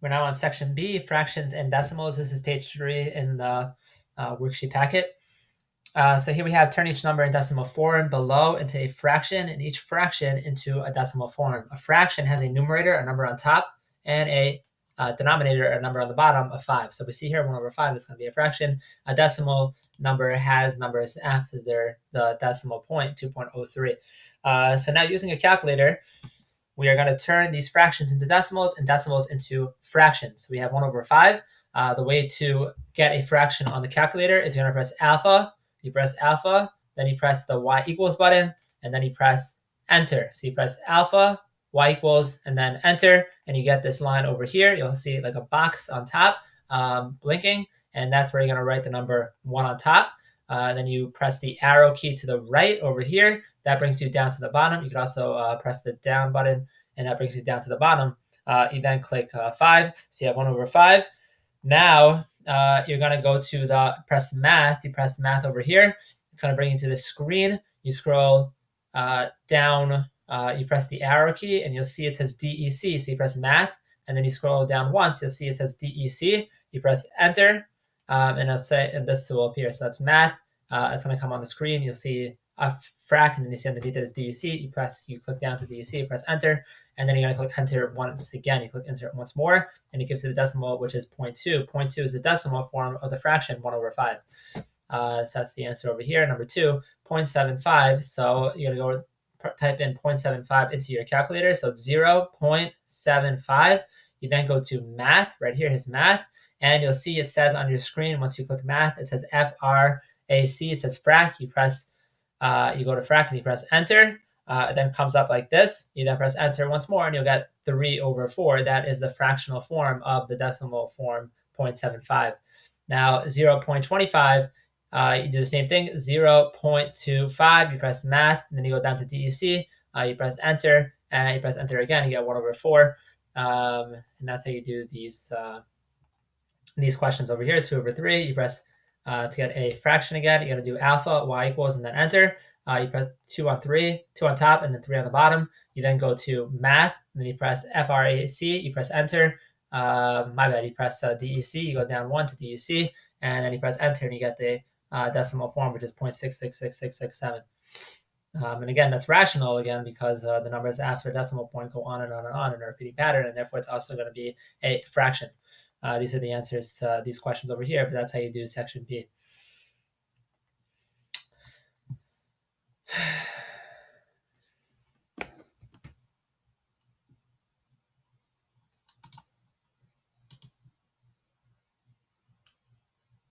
We're now on section B, fractions and decimals. This is page 3 in the worksheet packet. So here we have turn each number in decimal form below into a fraction and each fraction into a decimal form. A fraction has a numerator, a number on top, and a denominator, a number on the bottom of 5. So we see here 1/5, that's going to be a fraction. A decimal number has numbers after the decimal point, 2.03. So now using a calculator, we are going to turn these fractions into decimals and decimals into fractions. So we have 1/5. The way to get a fraction on the calculator is you're going to press alpha. You press alpha, then you press the y equals button, and then you press enter. So you press alpha, y equals, and then enter, and you get this line over here. You'll see like a box on top blinking, and that's where you're going to write the number 1 on top. Then you press the arrow key to the right over here. That brings you down to the bottom. You can also press the down button, and that brings you down to the bottom. You then click 5, so you have 1/5. Now you're going to go to the press math. You press math over here. It's going to bring you to the screen. You scroll down. You press the arrow key, and you'll see it says DEC. So you press math, and then you scroll down once. You'll see it says DEC. You press enter, and it'll say, and this will appear. So that's math. It's going to come on the screen. You'll see a frac, and then you see underneath it is DEC. You click down to DEC, you press enter, and then you're going to click enter once again. You click enter once more, and it gives you the decimal, which is 0.2. 0.2 is the decimal form of the fraction 1/5. So that's the answer over here. Number 2, 0.75. So you're going to go type in 0.75 into your calculator. So it's 0.75. You then go to math. Right here is math, and you'll see it says on your screen, once you click math, it says FRAC. It says frac. You press you go to frac and you press enter. It then comes up like this. You then press enter once more, and you'll get 3/4. That is the fractional form of the decimal form 0.75. Now 0.25, you do the same thing. 0.25, you press math, and then you go down to DEC. You press enter, and you press enter again. You get 1/4, and that's how you do these questions over here. 2/3. You press to get a fraction again, you got to do alpha, y equals, and then enter. You press 2 on 3, 2 on top, and then 3 on the bottom. You then go to math, and then you press FRAC, you press enter. You press DEC, you go down 1 to DEC, and then you press enter, and you get the decimal form, which is 0.666667. And again, that's rational again because the numbers after decimal point go on and on and on in a repeating pattern, and therefore it's also going to be a fraction. These are the answers to these questions over here, but that's how you do section B.